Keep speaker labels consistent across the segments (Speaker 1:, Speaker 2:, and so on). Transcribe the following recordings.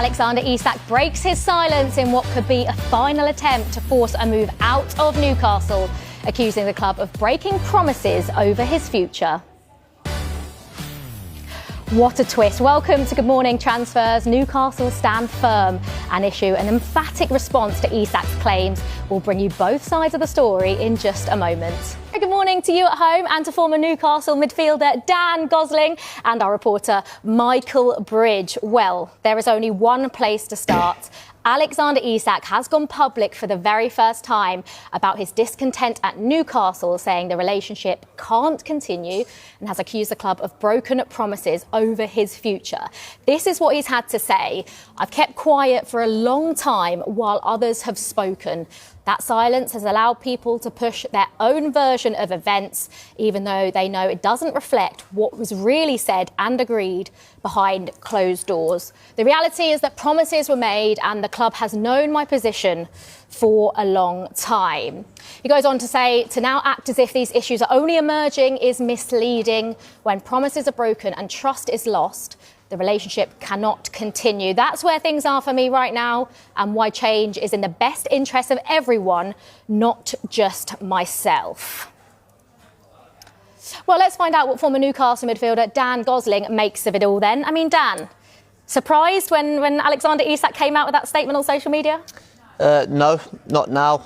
Speaker 1: Alexander Isak breaks his silence in what could be a final attempt to force a move out of Newcastle, accusing the club of breaking promises over his future. What a twist. Welcome to Good Morning Transfers. Newcastle stand firm and issue an emphatic response to Isak's claims. We'll bring you both sides of the story in just a moment. Good morning to you at home and to former Newcastle midfielder Dan Gosling and our reporter Michael Bridge. Well, there is only one place to start. Alexander Isak has gone public for the very first time about his discontent at Newcastle, saying the relationship can't continue and has accused the club of broken promises over his future. This is what he's had to say. I've kept quiet for a long time while others have spoken. That silence has allowed people to push their own version of events, even though they know it doesn't reflect what was really said and agreed behind closed doors. The reality is that promises were made and the club has known my position for a long time. He goes on to say, to now act as if these issues are only emerging is misleading. When promises are broken and trust is lost, the relationship cannot continue. That's where things are for me right now and why change is in the best interest of everyone, not just myself. Well, let's find out what former Newcastle midfielder Dan Gosling makes of it all then. I mean, Dan, surprised when Alexander Isak came out with that statement on social media?
Speaker 2: No, not now.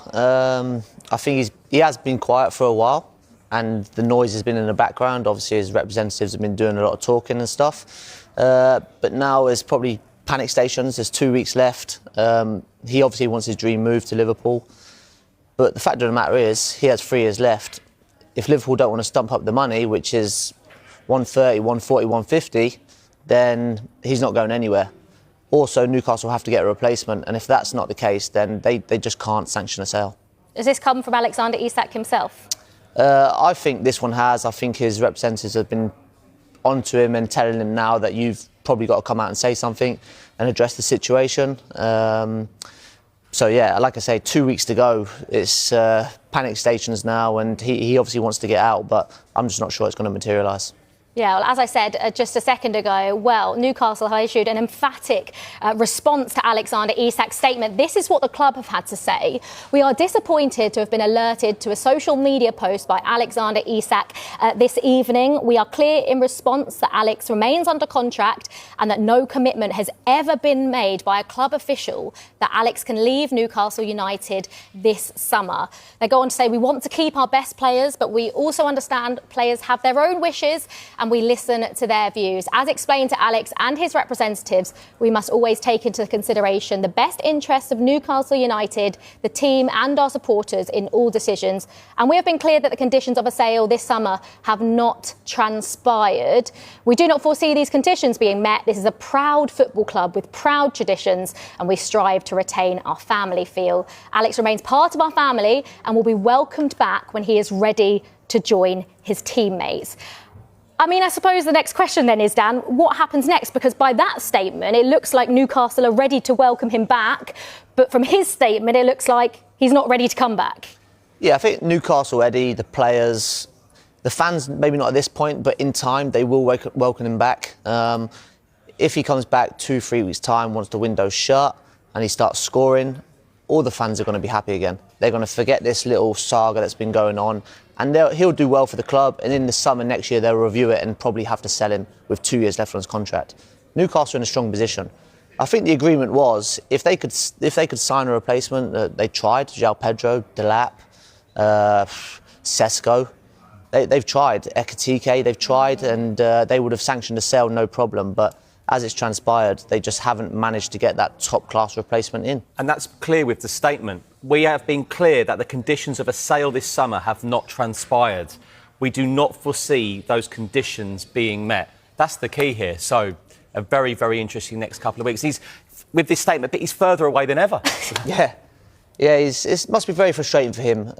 Speaker 2: I think he has been quiet for a while and the noise has been in the background. Obviously, his representatives have been doing a lot of talking and stuff. But now there's probably panic stations. There's 2 weeks left. He obviously wants his dream move to Liverpool. But the fact of the matter is, he has 3 years left. If Liverpool don't want to stump up the money, which is 130, 140, 150, then he's not going anywhere. Also, Newcastle have to get a replacement. And if that's not the case, then they just can't sanction a sale.
Speaker 1: Does this come from Alexander Isak himself?
Speaker 2: I think this one has. I think his representatives have been onto him and telling him now that you've probably got to come out and say something and address the situation. So yeah, like I say, 2 weeks to go. It's panic stations now and he obviously wants to get out, but I'm just not sure it's going to materialise.
Speaker 1: Yeah, well, as I said just a second ago, Newcastle have issued an emphatic response to Alexander Isak's statement. This is what the club have had to say. We are disappointed to have been alerted to a social media post by Alexander Isak this evening. We are clear in response that Alex remains under contract and that no commitment has ever been made by a club official that Alex can leave Newcastle United this summer. They go on to say, we want to keep our best players, but we also understand players have their own wishes and we listen to their views. As explained to Alex and his representatives, we must always take into consideration the best interests of Newcastle United, the team and our supporters in all decisions. And we have been clear that the conditions of a sale this summer have not transpired. We do not foresee these conditions being met. This is a proud football club with proud traditions and we strive to retain our family feel. Alex remains part of our family and will be welcomed back when he is ready to join his teammates. I mean, I suppose the next question then is, Dan, what happens next? Because by that statement, it looks like Newcastle are ready to welcome him back. But from his statement, it looks like he's not ready to come back.
Speaker 2: Yeah, I think Newcastle, Eddie, the players, the fans, maybe not at this point, but in time, they will welcome him back. If he comes back 2-3 weeks' time, once the window's shut and he starts scoring, all the fans are going to be happy again. They're going to forget this little saga that's been going on. And he'll do well for the club. And in the summer next year, they'll review it and probably have to sell him with 2 years left on his contract. Newcastle are in a strong position. I think the agreement was if they could sign a replacement, they tried. João Pedro, Delap, Sesko. They've tried. Ekitike, they've tried. And they would have sanctioned a sale, no problem. But as it's transpired, they just haven't managed to get that top-class replacement in.
Speaker 3: And that's clear with the statement. We have been clear that the conditions of a sale this summer have not transpired. We do not foresee those conditions being met. That's the key here. So, a very, very interesting next couple of weeks. He's, with this statement, but he's further away than ever.
Speaker 2: Yeah, it must be very frustrating for him.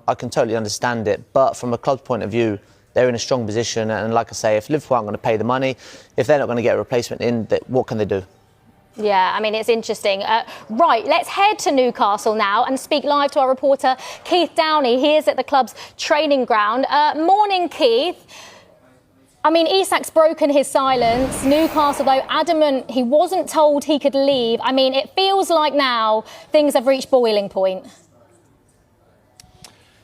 Speaker 2: I can totally understand it. But from a club's point of view, they're in a strong position. And like I say, if Liverpool aren't going to pay the money, if they're not going to get a replacement in, what can they do?
Speaker 1: Yeah, I mean, it's interesting. Right, let's head to Newcastle now and speak live to our reporter, Keith Downey. He is at the club's training ground. Morning, Keith. I mean, Isak's broken his silence. Newcastle, though, adamant he wasn't told he could leave. I mean, it feels like now things have reached boiling point.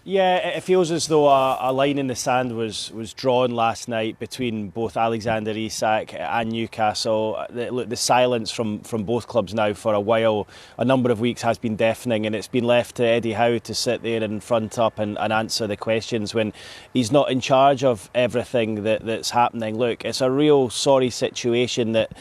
Speaker 4: Yeah, it feels as though a line in the sand was drawn last night between both Alexander Isak and Newcastle. The silence from both clubs now for a while, a number of weeks, has been deafening, and it's been left to Eddie Howe to sit there and front up and answer the questions when he's not in charge of everything that's happening. Look, it's a real sorry situation that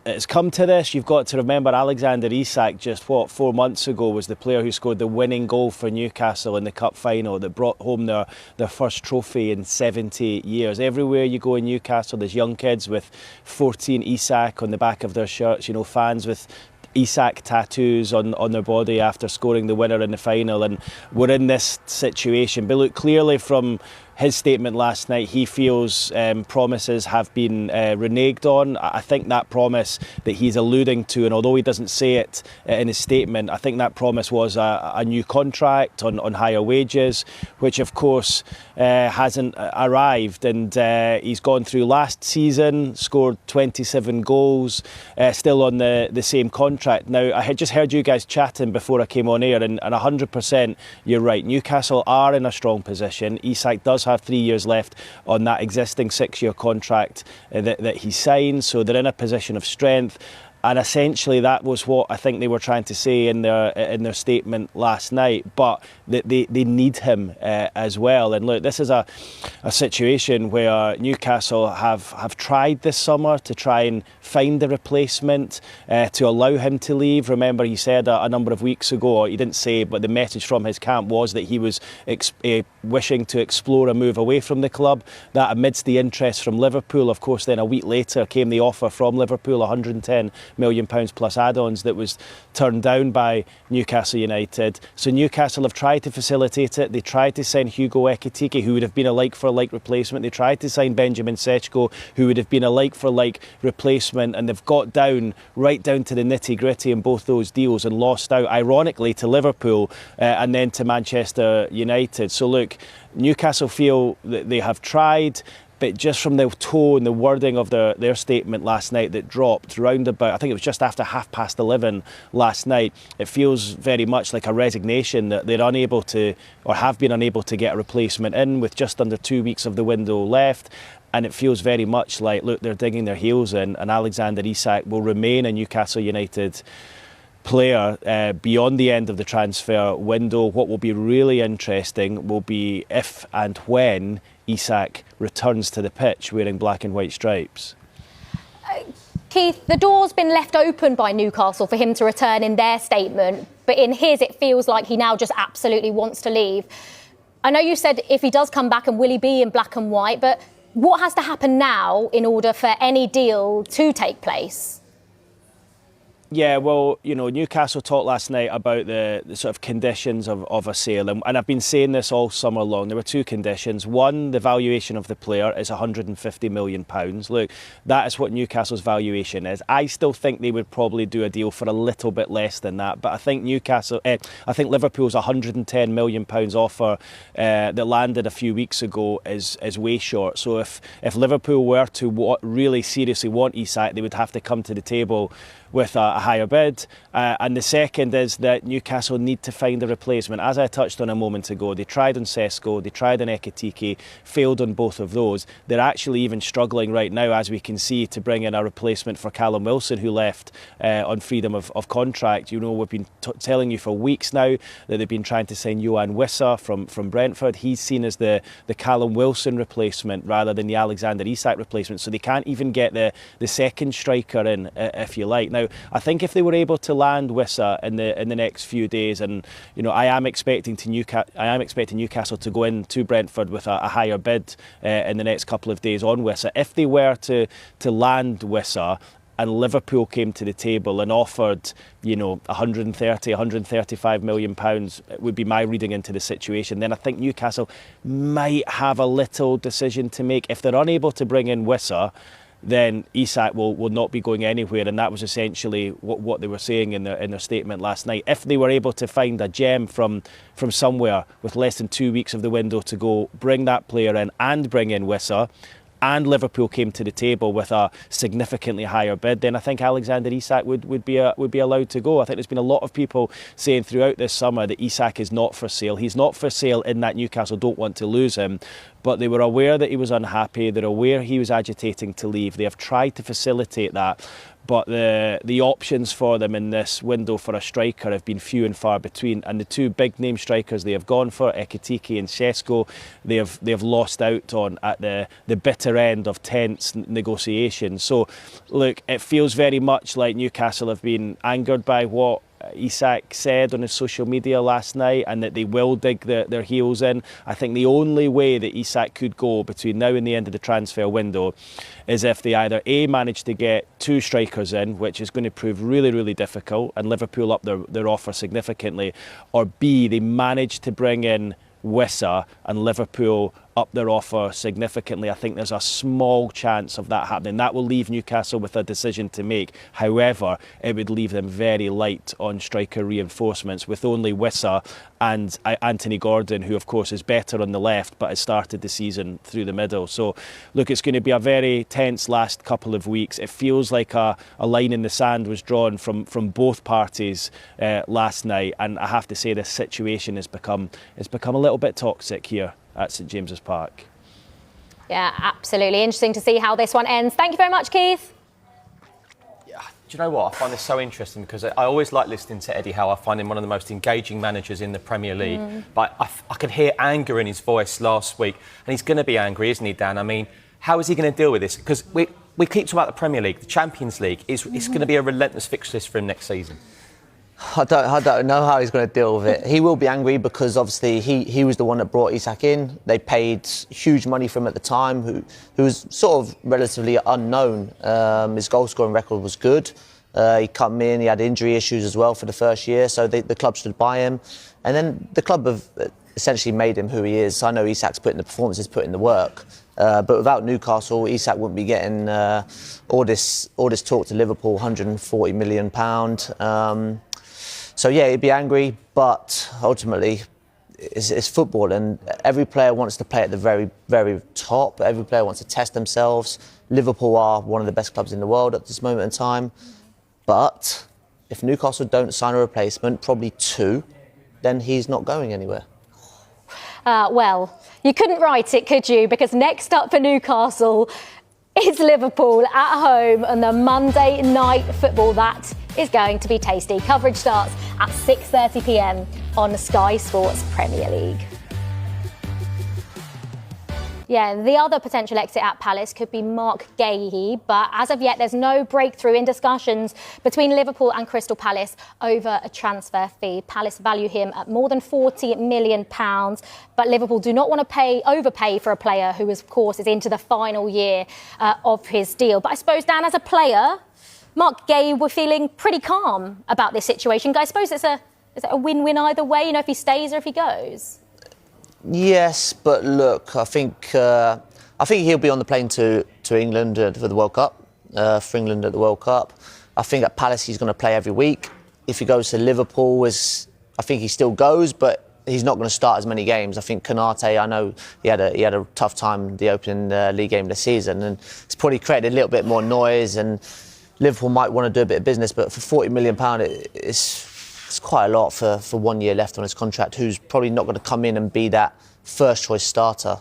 Speaker 4: it's come to this. You've got to remember Alexander Isak, just 4 months ago, was the player who scored the winning goal for Newcastle in the cup final that brought home their first trophy in 70 years. Everywhere you go in Newcastle, there's young kids with 14 Isak on the back of their shirts, fans with Isak tattoos on their body after scoring the winner in the final, and we're in this situation. But look, clearly from his statement last night, he feels promises have been reneged on. I think that promise that he's alluding to, and although he doesn't say it in his statement, I think that promise was a new contract on higher wages, which of course hasn't arrived. And he's gone through last season, scored 27 goals, still on the same contract. Now, I had just heard you guys chatting before I came on air, and 100% you're right. Newcastle are in a strong position. Isak does have 3 years left on that existing 6-year contract that he signed, so they're in a position of strength. And essentially that was what I think they were trying to say in their statement last night, but they need him as well. And look, this is a situation where Newcastle have tried this summer to try and find a replacement to allow him to leave. Remember, he said a number of weeks ago, or he didn't say, but the message from his camp was that he was wishing to explore a move away from the club. That amidst the interest from Liverpool. Of course, then a week later came the offer from Liverpool, £110 million plus add-ons, that was turned down by Newcastle United. So Newcastle have tried to facilitate it. They tried to sign Hugo Ekitike, who would have been a like-for-like replacement. They tried to sign Benjamin Sesko, who would have been a like-for-like replacement, and they've got right down to the nitty-gritty in both those deals and lost out, ironically, to Liverpool and then to Manchester United. So look, Newcastle feel that they have tried, but just from the tone, the wording of their statement last night that dropped round about, I think it was just after 11:30 last night, it feels very much like a resignation that they're unable to, or have been unable to, get a replacement in with just under 2 weeks of the window left. And it feels very much like, look, they're digging their heels in, and Alexander Isak will remain a Newcastle United player beyond the end of the transfer window. What will be really interesting will be if and when Isak returns to the pitch wearing black and white stripes.
Speaker 1: Keith, the door's been left open by Newcastle for him to return in their statement, but in his it feels like he now just absolutely wants to leave. I know you said if he does come back, and will he be in black and white, but what has to happen now in order for any deal to take place?
Speaker 4: Yeah, well, Newcastle talked last night about the sort of conditions of a sale, and I've been saying this all summer long. There were two conditions. One, the valuation of the player is £150 million. Look, that is what Newcastle's valuation is. I still think they would probably do a deal for a little bit less than that, but I think Liverpool's £110 million offer that landed a few weeks ago is way short. So if Liverpool were to really seriously want Isak, they would have to come to the table with a higher bid. And the second is that Newcastle need to find a replacement. As I touched on a moment ago, they tried on Sesko, they tried on Ekitike, failed on both of those. They're actually even struggling right now, as we can see, to bring in a replacement for Callum Wilson, who left on freedom of contract. We've been telling you for weeks now that they've been trying to sign Yohan Wissa from Brentford. He's seen as the Callum Wilson replacement rather than the Alexander Isak replacement. So they can't even get the second striker in, if you like. Now, I think if they were able to land Wissa in the next few days, and I am expecting Newcastle to go in to Brentford with a higher bid in the next couple of days on Wissa. If they were to land Wissa, and Liverpool came to the table and offered, 135 million pounds, would be my reading into the situation, then I think Newcastle might have a little decision to make. If they're unable to bring in Wissa, then Isak will not be going anywhere, and that was essentially what they were saying in their statement last night. If they were able to find a gem from somewhere with less than 2 weeks of the window to go, bring that player in and bring in Wissa, and Liverpool came to the table with a significantly higher bid, then I think Alexander Isak would be allowed to go. I think there's been a lot of people saying throughout this summer that Isak is not for sale. He's not for sale in that Newcastle don't want to lose him, but they were aware that he was unhappy. They're aware he was agitating to leave. They have tried to facilitate that. But the options for them in this window for a striker have been few and far between. And the two big name strikers they have gone for, Ekitike and Šeško, they have lost out on at the bitter end of tense negotiations. So, look, it feels very much like Newcastle have been angered by what Isak said on his social media last night, and that they will dig their heels in. I think the only way that Isak could go between now and the end of the transfer window is if they either A, manage to get two strikers in, which is going to prove really, really difficult, and Liverpool up their offer significantly, or B, they manage to bring in Wissa and Liverpool up their offer significantly. I think there's a small chance of that happening. That will leave Newcastle with a decision to make. However, it would leave them very light on striker reinforcements, with only Wissa and Anthony Gordon, who of course is better on the left but has started the season through the middle. So look, it's going to be a very tense last couple of weeks. It feels like a line in the sand was drawn from both parties last night, and I have to say this situation has become a little bit toxic here at St James's Park.
Speaker 1: Yeah, absolutely. Interesting to see how this one ends. Thank you very much, Keith.
Speaker 3: Yeah, do you know what? I find this so interesting because I always like listening to Eddie Howe. I find him one of the most engaging managers in the Premier League. But I could hear anger in his voice last week, and he's going to be angry, isn't he, Dan? I mean, how is he going to deal with this? Because we keep talking about the Premier League, the Champions League. It's going to be a relentless fixture list for him next season.
Speaker 2: I don't know how he's going to deal with it. He will be angry because obviously he was the one that brought Isak in. They paid huge money for him at the time, who was sort of relatively unknown. His goal scoring record was good. He come in, he had injury issues as well for the first year, so the club stood by him. And then the club have essentially made him who he is. I know Isak's put in the performances, put in the work. But without Newcastle, Isak wouldn't be getting all this talk to Liverpool, £140 million. So yeah, he'd be angry, but ultimately it's football, and every player wants to play at the very, very top. Every player wants to test themselves. Liverpool are one of the best clubs in the world at this moment in time. But if Newcastle don't sign a replacement, probably two, then he's not going anywhere.
Speaker 1: Well, you couldn't write it, could you? Because next up for Newcastle is Liverpool at home on the Monday night football. That is going to be tasty. Coverage starts at 6:30 p.m. on Sky Sports Premier League. Yeah, the other potential exit at Palace could be Mark Gahey, but as of yet, there's no breakthrough in discussions between Liverpool and Crystal Palace over a transfer fee. Palace value him at more than £40 million, but Liverpool do not want to overpay for a player who, of course, is into the final year of his deal. But I suppose, Dan, as a player, Mark Gahey, we're feeling pretty calm about this situation. I suppose it's a win-win either way, you know, if he stays or if he goes.
Speaker 2: Yes, but look, I think he'll be on the plane to England for the World Cup, for England at the World Cup. I think at Palace he's going to play every week. If he goes to Liverpool, I think he still goes, but he's not going to start as many games. I think Konate, I know he had a tough time the opening league game of the season, and it's probably created a little bit more noise, and Liverpool might want to do a bit of business, but for £40 million, it's quite a lot for 1 year left on his contract, who's probably not going to come in and be that first choice starter.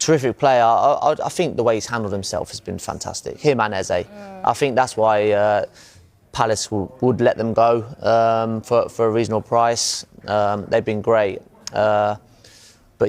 Speaker 2: Terrific player. I think the way he's handled himself has been fantastic. Him and Eze. I think that's why Palace would let them go for a reasonable price. They've been great. But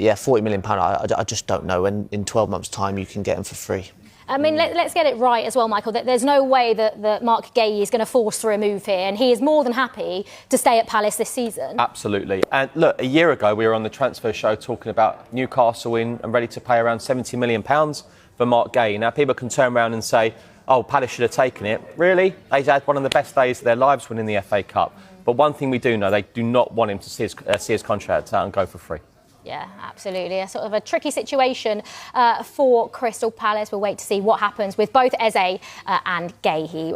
Speaker 2: yeah, £40 million, I just don't know when in 12 months' time you can get him for free.
Speaker 1: I mean, let's get it right as well, Michael. There's no way that Mark Gahey is going to force through a move here, and he is more than happy to stay at Palace this season. Absolutely.
Speaker 3: And look, a year ago we were on the transfer show talking about Newcastle in and ready to pay around £70 million for Mark Gahey. Now people can turn around and say, "Oh, Palace should have taken it." Really? They had one of the best days of their lives winning the FA Cup. But one thing we do know, they do not want him to see his contract out and go for free.
Speaker 1: Yeah, absolutely. A sort of a tricky situation for Crystal Palace. We'll wait to see what happens with both Eze and Gahey.